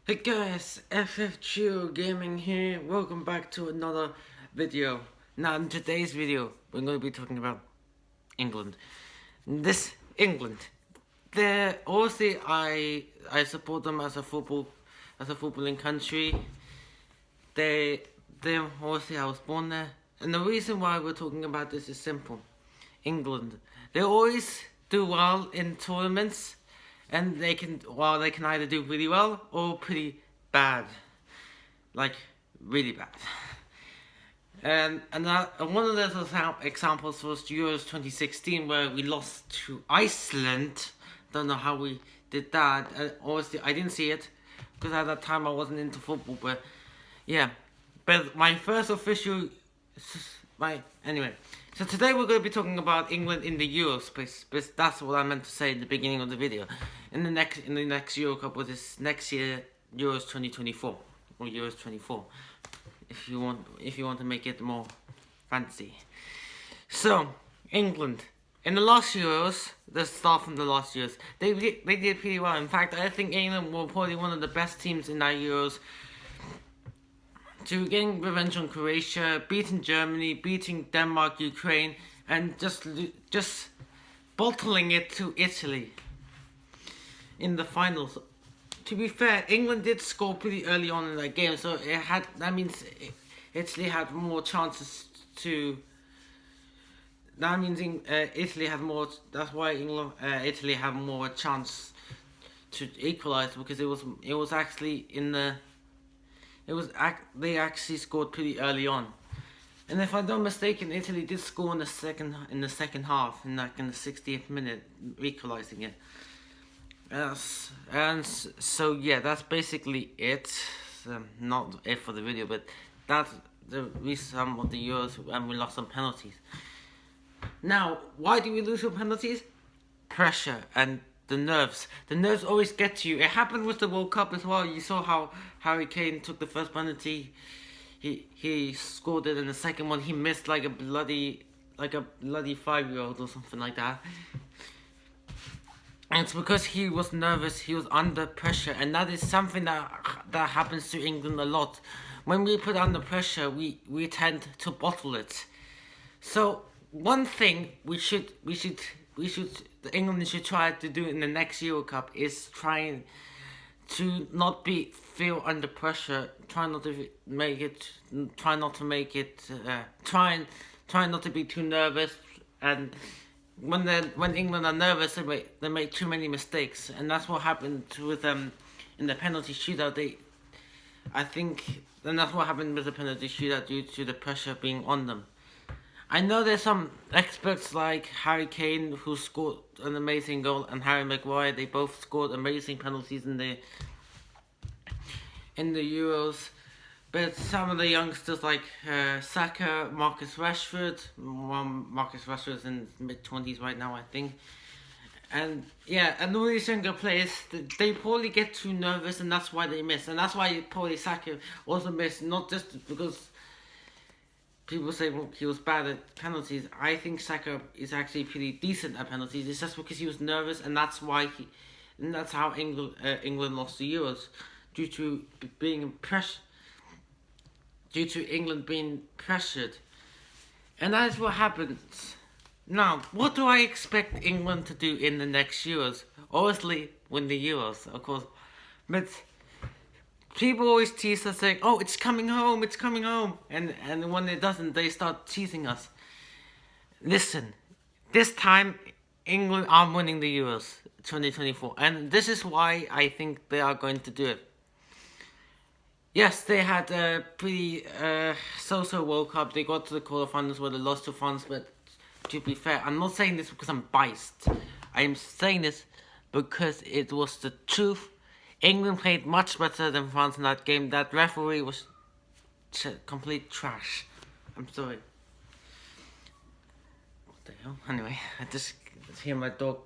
Hey guys, FFQ Gaming here. Welcome back to another video. Now in today's video, we're going to be talking about England. This England, they obviously I support them as a footballing country. They obviously I was born there, and the reason why we're talking about this is simple. England, they always do well in tournaments, and they can either do really well or pretty bad, like really bad. And one of those examples was Euros 2016, where we lost to Iceland. Don't know how we did that. Obviously, I didn't see it because at that time I wasn't into football. But yeah, but my first official, anyway. So today we're going to be talking about England in the Euros, but that's what I meant to say at the beginning of the video. In the next Euro Cup, which is next year, Euros 2024 or Euros 24, if you want to make it more fancy. So England in the last Euros, let's start from the last Euros. They did pretty well. In fact, I think England were probably one of the best teams in that Euros. To getting revenge on Croatia, beating Germany, beating Denmark, Ukraine, and just bottling it to Italy in the finals. To be fair, England did score pretty early on in that game, so that means Italy had more chances to. That means Italy had more. That's why Italy had more chance to equalize, because it was actually in the. They actually scored pretty early on, and if I'm not mistaken, Italy did score in the second half, in the 60th minute, equalizing it. And so yeah, that's basically it. Not it for the video, but that's the reason of the Euros, and we lost some penalties. Now, why do we lose some penalties? Pressure and the nerves. The nerves always get to you. It happened with the World Cup as well. You saw how Harry Kane took the first penalty. He scored it, and the second one he missed like a bloody 5-year-old or something like that. And it's because he was nervous. He was under pressure, and that is something that happens to England a lot. When we put under pressure, we tend to bottle it. So one thing England should try to do in the next Euro Cup is trying to not feel under pressure. Try not to be too nervous. And when England are nervous, they make too many mistakes, and that's what happened with them in the penalty shootout. And that's what happened with the penalty shootout due to the pressure being on them. I know there's some experts like Harry Kane who scored an amazing goal, and Harry Maguire. They both scored amazing penalties in the Euros. But some of the youngsters like Saka, Marcus Rashford. Well, Marcus Rashford's in mid-20s right now, I think. And yeah, and all these younger players, they probably get too nervous, and that's why they miss. And that's why probably Saka also missed, not just because people say he was bad at penalties. I think Saka is actually pretty decent at penalties. It's just because he was nervous, and that's how England lost the Euros, due to England being pressured, and that is what happens. Now, what do I expect England to do in the next Euros? Obviously, win the Euros, of course, but people always tease us saying, "Oh, it's coming home, and when it doesn't, they start teasing us. Listen, this time England are winning the Euros 2024, and this is why I think they are going to do it. Yes, they had a pretty so-so World Cup. They got to the quarterfinals where they lost to France, but to be fair, I'm not saying this because I'm biased. I am saying this because it was the truth. England played much better than France in that game. That referee was complete trash. I'm sorry. What the hell? Anyway, I just hear my dog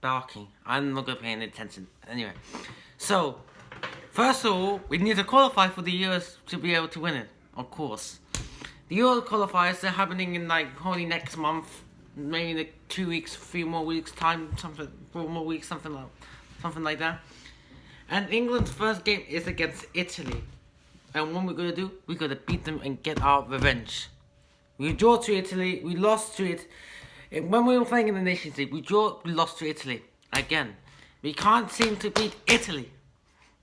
barking. I'm not gonna pay any attention. Anyway, so first of all, we need to qualify for the Euros to be able to win it. Of course, the Euro qualifiers are happening in probably next month, maybe in 2 weeks, 3 more weeks time, 4 more weeks, something like that. And England's first game is against Italy. And what we're going to do, we're going to beat them and get our revenge. We draw to Italy, we lost to it. When we were playing in the Nations League, we lost to Italy. Again, we can't seem to beat Italy.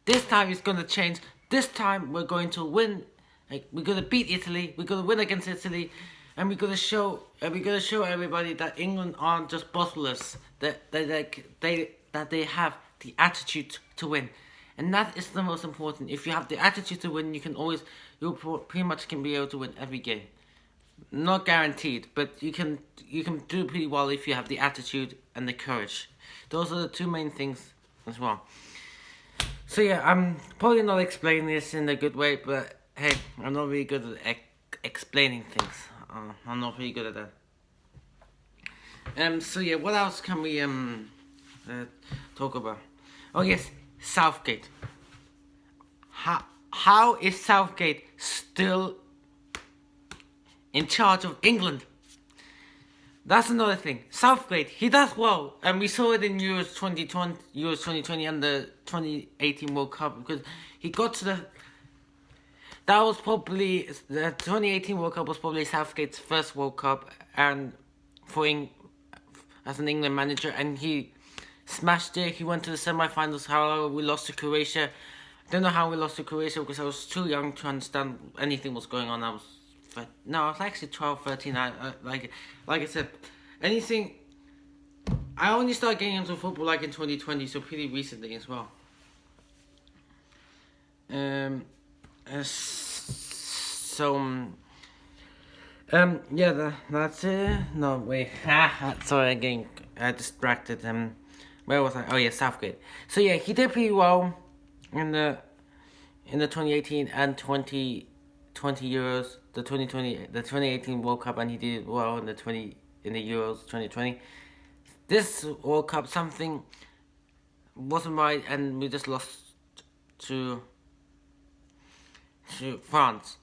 This time it's going to change. This time we're going to win. We're going to beat Italy. We're going to win against Italy. And we're going to show everybody that England aren't just bottlers. That they have the attitude to win. And that is the most important. If you have the attitude to win, you pretty much can be able to win every game. Not guaranteed, but you can do pretty well if you have the attitude and the courage. Those are the two main things as well. So yeah, I'm probably not explaining this in a good way, but hey, I'm not really good at explaining things. I'm not really good at that. So yeah, what else can we talk about? Oh yes, Southgate. How is Southgate still in charge of England? That's another thing. Southgate, he does well, and we saw it in Euros 2020 and the 2018 World Cup, because he got to the 2018 World Cup was probably Southgate's first World Cup, and as an England manager, and he smashed it. He went to the semi-finals. However, we lost to Croatia. Don't know how we lost to Croatia because I was too young to understand anything was going on. I was actually 12, 13. Like I said, anything. I only started getting into football like in 2020, so pretty recently as well. Yeah, that's it. No, wait. Sorry, I'm getting distracted. Where was I? Oh yeah, Southgate. So yeah, he did pretty well in the 2018 and 2020 Euros, the 2018 World Cup, and he did well in the Euros 2020. This World Cup, something wasn't right, and we just lost to France.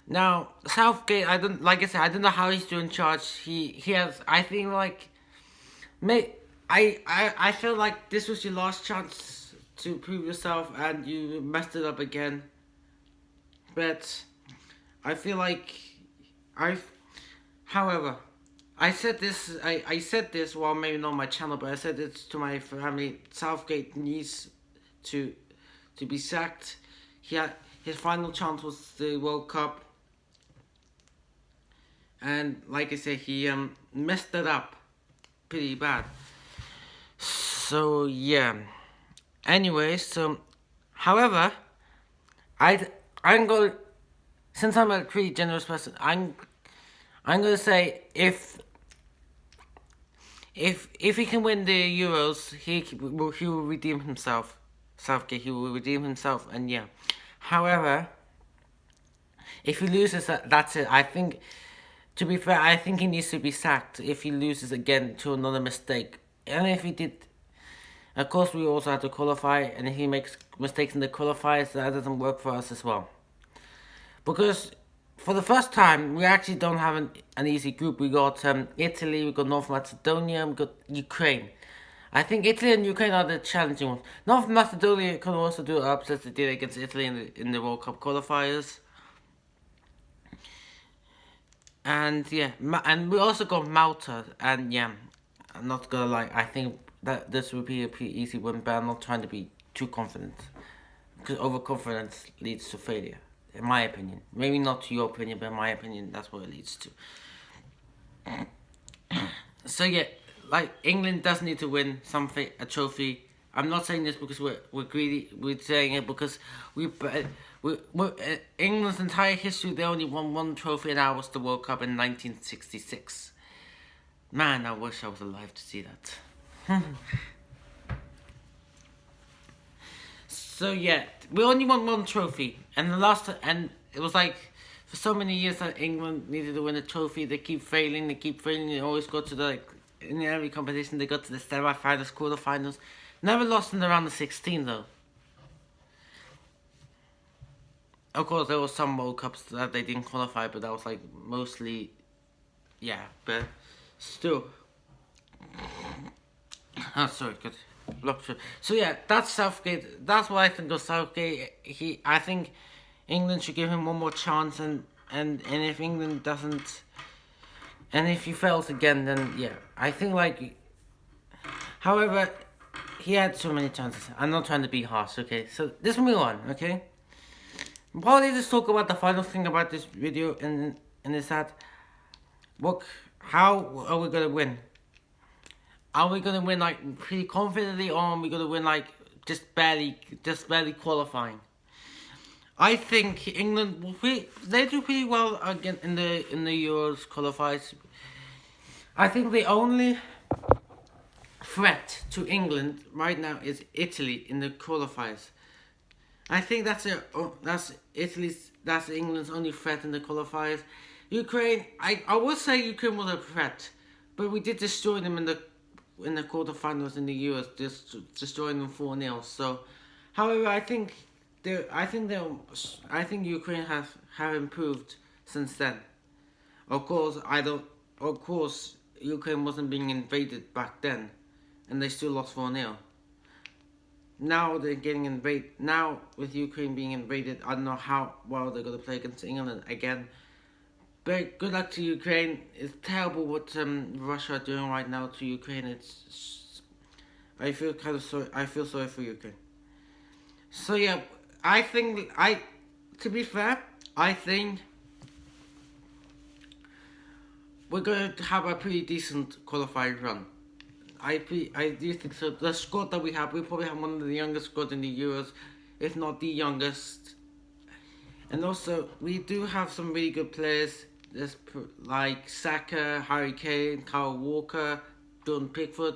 Now Southgate, I don't know how he's doing charge. He has, I think, I feel like this was your last chance to prove yourself, and you messed it up again. But I feel like however, I said this, well, maybe not on my channel, but I said it to my family. Southgate needs to be sacked. His final chance was the World Cup, and like I said, he messed it up pretty bad. So yeah. Anyways, however, I'm going, since I'm a pretty generous person, I'm gonna say if he can win the Euros, he will redeem himself. Southgate, he will redeem himself, and yeah. However, if he loses, that's it. I think, to be fair, I think he needs to be sacked if he loses again to another mistake. And if he did, of course, we also have to qualify, and if he makes mistakes in the qualifiers, that doesn't work for us as well. Because for the first time, we actually don't have an easy group. We got Italy, we got North Macedonia, we got Ukraine. I think Italy and Ukraine are the challenging ones. North Macedonia can also do upsets they did against Italy in the World Cup qualifiers. And yeah, and we also got Malta, and yeah, I'm not gonna lie, I think that this would be a pretty easy win, but I'm not trying to be too confident, because overconfidence leads to failure, in my opinion. Maybe not to your opinion, but in my opinion, that's what it leads to. So yeah, like, England does need to win something, a trophy. I'm not saying this because we're greedy. We're saying it because England's entire history, they only won one trophy, and that was the World Cup in 1966. Man, I wish I was alive to see that. So yeah, we only won one trophy, and and it was like, for so many years that England needed to win a trophy. They keep failing. They always go to in every competition they got to the semi-finals, quarter-finals. Never lost in the round of 16 though. Of course, there were some World Cups that they didn't qualify, but that was like mostly, yeah. But still, oh sorry, good. So yeah, that's Southgate. That's what I think of Southgate. I think England should give him one more chance, and if England doesn't, and if he fails again, then yeah, I think like. However, he had so many chances. I'm not trying to be harsh, okay? So let's move on, okay? Probably just talk about the final thing about this video, and is that, look, how are we gonna win? Are we gonna win like pretty confidently, or are we gonna win like just barely qualifying? I think England they do pretty well again in the Euros qualifiers. I think the only threat to England right now is Italy in the qualifiers. I think that's England's only threat in the qualifiers. Ukraine, I would say Ukraine was a threat, but we did destroy them in the quarterfinals in the Euros, just destroying them 4-0. So, however, I think Ukraine have improved since then. Of course, Ukraine wasn't being invaded back then, and they still lost 4-0. Now they're getting invaded. Now with Ukraine being invaded, I don't know how well they're gonna play against England again. But good luck to Ukraine. It's terrible what Russia are doing right now to Ukraine. I feel sorry for Ukraine. So yeah, to be fair, I think we're going to have a pretty decent qualifying run. I do think so. The squad that we probably have one of the youngest squads in the Euros, if not the youngest. And also, we do have some really good players, like Saka, Harry Kane, Kyle Walker, Jordan Pickford.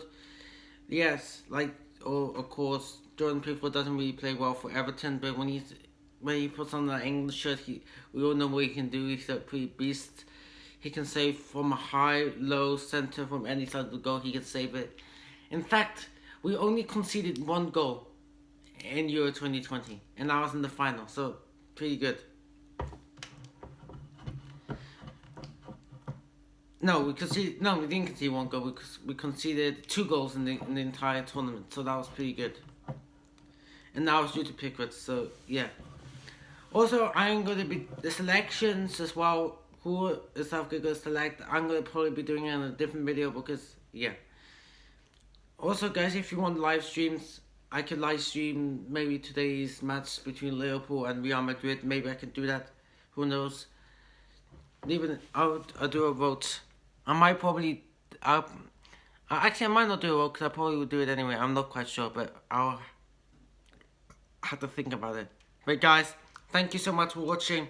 Yes, of course, Jordan Pickford doesn't really play well for Everton, but when he puts on the English shirt, we all know what he can do. He's a pretty beast. He can save from a high, low, center, from any side of the goal. He can save it. In fact, we only conceded one goal in Euro 2020, and that was in the final. So pretty good. We didn't concede one goal. We conceded 2 goals in the entire tournament. So that was pretty good. And that was due to Pickford. So yeah. Also, I'm going to be the selections as well. Who is Southgate going to select? I'm going to probably be doing it in a different video because, yeah. Also, guys, if you want live streams, I could live stream maybe today's match between Liverpool and Real Madrid. Maybe I can do that. Who knows? I'll do a vote. I might probably... actually, I might not do a vote because I probably will do it anyway. I'm not quite sure, but I'll have to think about it. But guys, thank you so much for watching.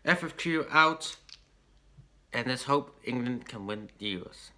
FFQ out. And let's hope England can win the Euros.